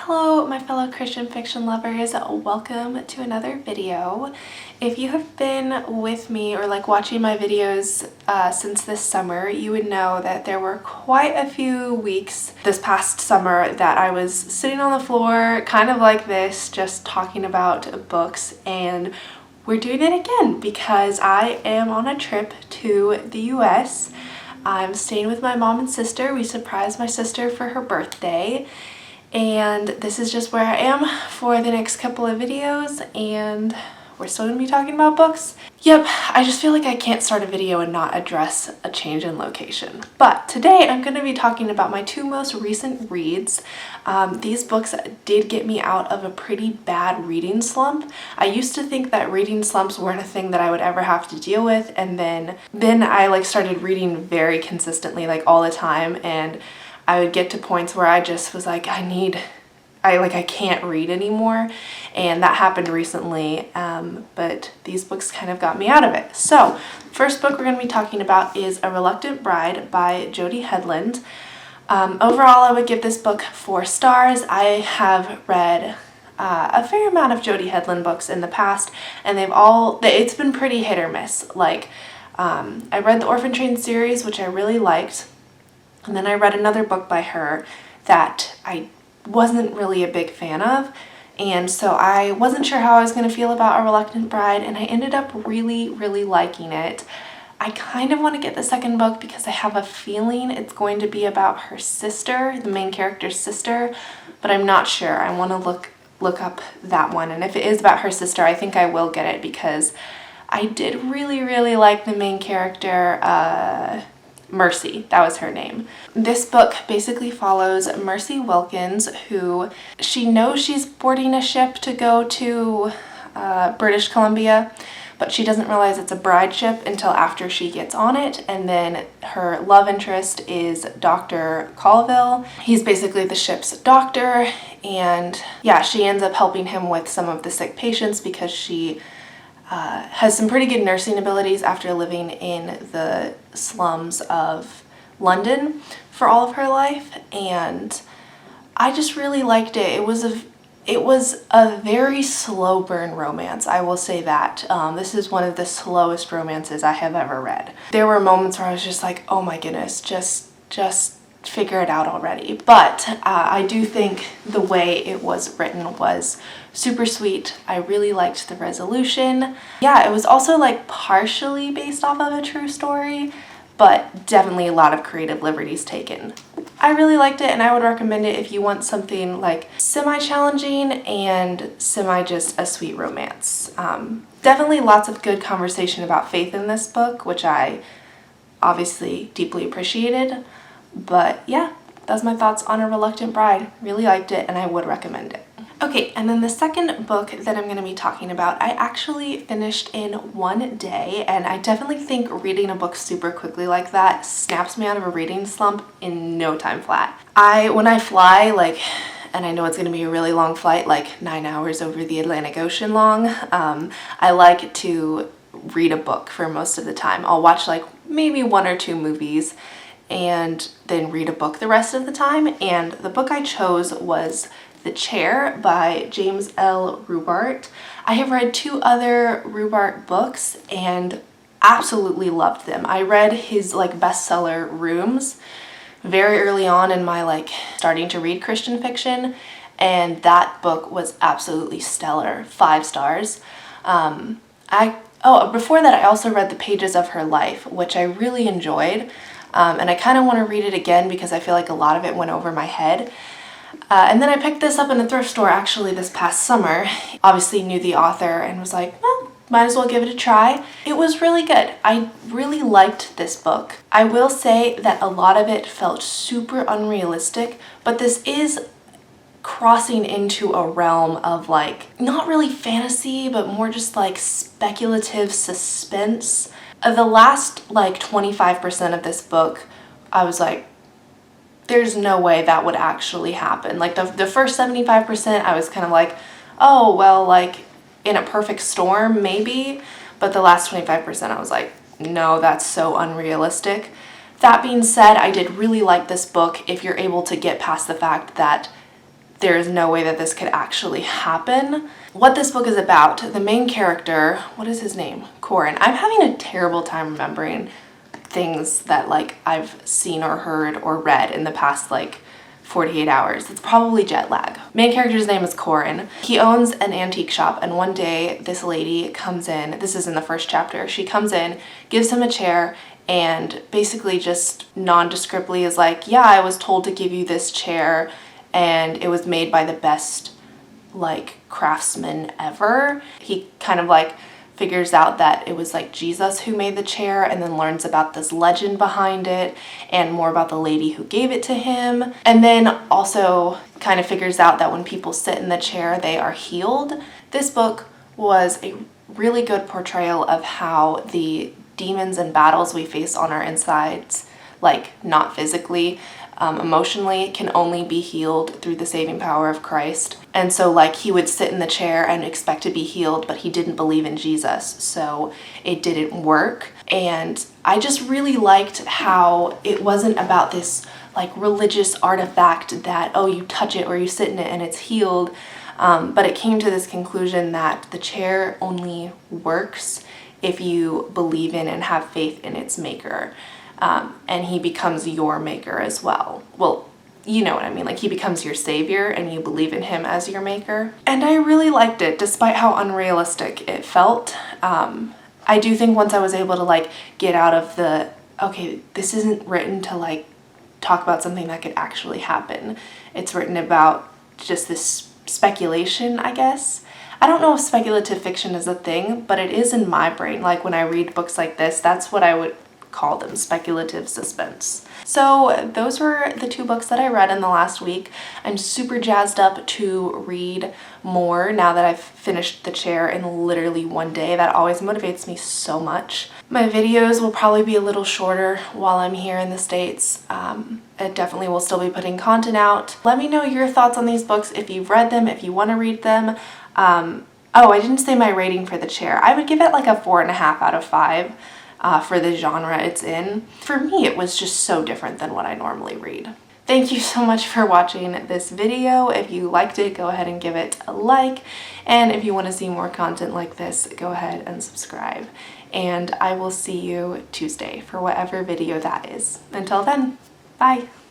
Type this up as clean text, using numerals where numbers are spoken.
Hello, my fellow Christian fiction lovers. Welcome to another video. If you have been with me or watching my videos since this summer, you would know that there were quite a few weeks this past summer that I was sitting on the floor kind of like this, just talking about books, and we're doing it again because I am on a trip to the US. I'm staying with my mom and sister. We surprised my sister for her birthday. And this is just where I am for the next couple of videos, and we're still going to be talking about books. Yep, I just feel like I can't start a video and not address a change in location. But today I'm going to be talking about my two most recent reads. These books did get me out of a pretty bad reading slump. I used to think that reading slumps weren't a thing that I would ever have to deal with, and then I started reading very consistently, all the time, and I would get to points where I just was like, I can't read anymore, and that happened recently, but these books kind of got me out of it. So, first book we're going to be talking about is A Reluctant Bride by Jody Hedlund. Overall, I would give this book 4 stars. I have read a fair amount of Jody Hedlund books in the past, and it's been pretty hit or miss. I read the Orphan Train series, which I really liked. And then I read another book by her that I wasn't really a big fan of, and so I wasn't sure how I was going to feel about A Reluctant Bride, and I ended up really, really liking it. I kind of want to get the second book because I have a feeling it's going to be about her sister, the main character's sister, but I'm not sure. I want to look up that one, and if it is about her sister, I think I will get it because I did really, really like the main character, Mercy, that was her name. This book basically follows Mercy Wilkins, who she knows she's boarding a ship to go to British Columbia, but she doesn't realize it's a bride ship until after she gets on it, and then her love interest is Dr. Colville. He's basically the ship's doctor, and yeah, she ends up helping him with some of the sick patients because she has some pretty good nursing abilities after living in the slums of London for all of her life, and I just really liked it. It was a very slow burn romance, I will say that. This is one of the slowest romances I have ever read. There were moments where I was just like, oh my goodness, just figure it out already. But I do think the way it was written was super sweet. I really liked the resolution. Yeah, it was also partially based off of a true story, but definitely a lot of creative liberties taken. I really liked it, and I would recommend it if you want something semi-challenging and just a sweet romance. Definitely lots of good conversation about faith in this book, which I obviously deeply appreciated. But yeah, that's my thoughts on A Reluctant Bride. Really liked it, and I would recommend it. Okay, and then the second book that I'm going to be talking about, I actually finished in one day, and I definitely think reading a book super quickly like that snaps me out of a reading slump in no time flat. When I fly, and I know it's going to be a really long flight, 9 hours over the Atlantic Ocean long, I like to read a book for most of the time. I'll watch maybe 1 or 2 movies and then read a book the rest of the time, and the book I chose was The Chair by James L. Rubart. I have read 2 other Rubart books and absolutely loved them. I read his bestseller Rooms very early on in my starting to read Christian fiction, and that book was absolutely stellar. 5 stars. Before that I also read The Pages of Her Life, which I really enjoyed. And I kind of want to read it again because I feel like a lot of it went over my head. And then I picked this up in a thrift store actually this past summer. Obviously knew the author and was like, well, might as well give it a try. It was really good. I really liked this book. I will say that a lot of it felt super unrealistic, but this is crossing into a realm of not really fantasy, but more just speculative suspense. The last 25% of this book, I was like, there's no way that would actually happen. The first 75%, I was kind of like, oh, well, in a perfect storm, maybe. But the last 25%, I was like, no, that's so unrealistic. That being said, I did really like this book if you're able to get past the fact that there is no way that this could actually happen. What this book is about, the main character, what is his name? Corin. I'm having a terrible time remembering things that like I've seen or heard or read in the past like 48 hours. It's probably jet lag. Main character's name is Corin. He owns an antique shop, and one day this lady comes in, this is in the first chapter, she comes in, gives him a chair, and basically just nondescriptly is like, yeah, I was told to give you this chair, and it was made by the best like craftsman ever. He kind of like figures out that it was like Jesus who made the chair, and then learns about this legend behind it and more about the lady who gave it to him. And then also kind of figures out that when people sit in the chair, they are healed. This book was a really good portrayal of how the demons and battles we face on our insides, like not physically, emotionally, can only be healed through the saving power of Christ. And so like he would sit in the chair and expect to be healed, but he didn't believe in Jesus, so it didn't work. And I just really liked how it wasn't about this like religious artifact that, oh, you touch it or you sit in it and it's healed, but it came to this conclusion that the chair only works if you believe in and have faith in its maker. And he becomes your maker as well. Well, you know what I mean, like he becomes your savior and you believe in him as your maker. And I really liked it, despite how unrealistic it felt. I do think once I was able to like get out of the, okay, this isn't written to like talk about something that could actually happen. It's written about just this speculation, I guess. I don't know if speculative fiction is a thing, but it is in my brain. Like when I read books like this, that's what I would call them, speculative suspense. So those were the two books that I read in the last week. I'm super jazzed up to read more now that I've finished The Chair in literally one day. That always motivates me so much. My videos will probably be a little shorter while I'm here in the States. I definitely will still be putting content out. Let me know your thoughts on these books, if you've read them, if you want to read them. Oh, I didn't say my rating for The Chair. I would give it like a 4.5 out of 5. For the genre it's in. For me, it was just so different than what I normally read. Thank you so much for watching this video. If you liked it, go ahead and give it a like. And if you want to see more content like this, go ahead and subscribe. And I will see you Tuesday for whatever video that is. Until then, bye.